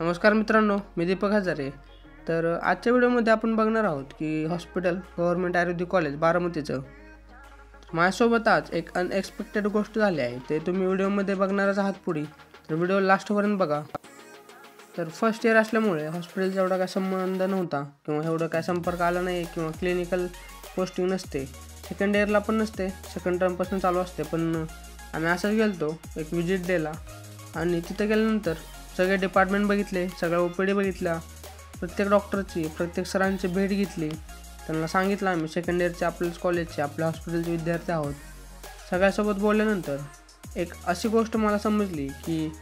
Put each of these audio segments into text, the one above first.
नमस्कार मित्रांनो, मी दीपक हजारे। तर आजच्या व्हिडिओमध्ये आपण बघणार आहोत की हॉस्पिटल गव्हर्नमेंट आयुर्वेदिक कॉलेज बारामतीचं माझ्यासोबत आज एक अनएक्सपेक्टेड गोष्ट झाली आहे। ते तुम्ही व्हिडिओमध्ये बघणारच आहात पुढे, तर व्हिडिओ लास्टपर्यंत बघा। तर फर्स्ट इयर असल्यामुळे हॉस्पिटलचा एवढा काय संबंध नव्हता किंवा एवढा काय संपर्क आला नाही किंवा क्लिनिकल पोस्टिंग नसते। सेकंड इयरला पण नसते, सेकंड टर्मपासून चालू असते। पण आम्ही असंच गेलतो एक विजिट द्यायला आणि तिथे गेल्यानंतर सगळे डिपार्टमेंट बघितले, सगळ्या ओपीडी बघितल्या, प्रत्येक डॉक्टरची प्रत्येक सरांची भेट घेतली। त्यांना सांगितलं आम्ही सेकंड इयरचे आपल्याच कॉलेजचे आपल्या हॉस्पिटलचे विद्यार्थी आहोत। सगळ्यासोबत बोलल्यानंतर एक अशी गोष्ट मला समजली की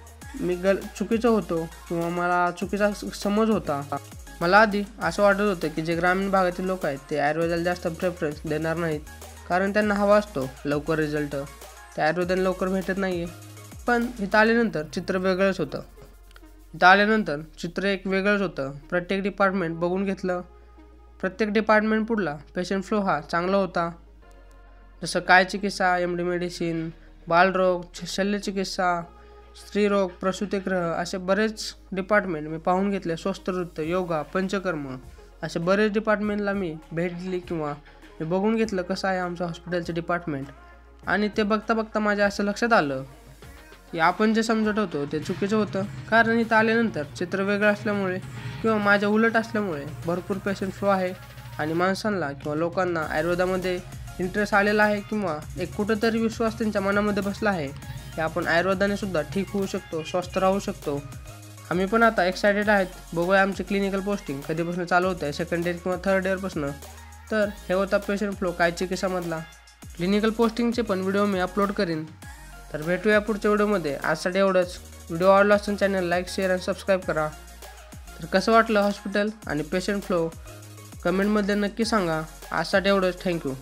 मी चुकीचं होतो किंवा मला चुकीचा समज होता। मला आधी असं वाटत होतं की जे ग्रामीण भागातील लोक आहेत ते आयुर्वेदाला जास्त प्रेफरन्स देणार नाहीत, कारण त्यांना हवा असतो लवकर रिझल्ट, ते आयुर्वेदाला लवकर भेटत नाही आहे। पण इथं आल्यानंतर चित्र वेगळंच होतं। एक वेगळंच होतं। प्रत्येक डिपार्टमेंट बघून घेतलं, प्रत्येक डिपार्टमेंट पुढला पेशंट फ्लो हा चांगला होता। जसं काय चिकित्सा, MD मेडिसिन, बालरोग, शल्यचिकित्सा, स्त्रीरोग, प्रसूतिगृह असे बरेच डिपार्टमेंट मी पाहून घेतले। स्वस्थ योगा, पंचकर्म असे बरेच डिपार्टमेंटला मी भेट दिली किंवा मी बघून घेतलं कसं आहे आमचं हॉस्पिटलचं डिपार्टमेंट। आणि ते बघता बघता माझ्या असं लक्षात आलं की आपण जे समजत होतो ते चुकीचं होतं। कारण इथं आल्यानंतर चित्र वेगळं असल्यामुळे किंवा माझ्या उलट असल्यामुळे भरपूर पेशंट फ्लो आहे आणि माणसांना किंवा लोकांना आयुर्वेदामध्ये इंटरेस्ट आलेला आहे किंवा एक कुठंतरी विश्वास त्यांच्या मनामध्ये बसला आहे की आपण आयुर्वेदाने सुद्धा ठीक होऊ शकतो, स्वस्थ राहू शकतो। आम्ही पण आता एक्सायटेड आहेत, बघूया आमची क्लिनिकल पोस्टिंग कधीपासून चालू होतं आहे, सेकंड इयर किंवा थर्ड इयरपासून। तर हे होता पेशंट फ्लो काय चिकित्सामधला। क्लिनिकल पोस्टिंगचे पण व्हिडिओ मी अपलोड करीन। तर भेटूया पुढच्या व्हिडिओमध्ये। आजसाठी एवढंच। व्हिडिओ आवडला असेल चॅनल लाईक, शेअर आणि सबस्क्राईब करा। तर कसं वाटलं हॉस्पिटल आणि पेशंट फ्लो कमेंटमध्ये नक्की सांगा। आजसाठी एवढंच, थँक्यू।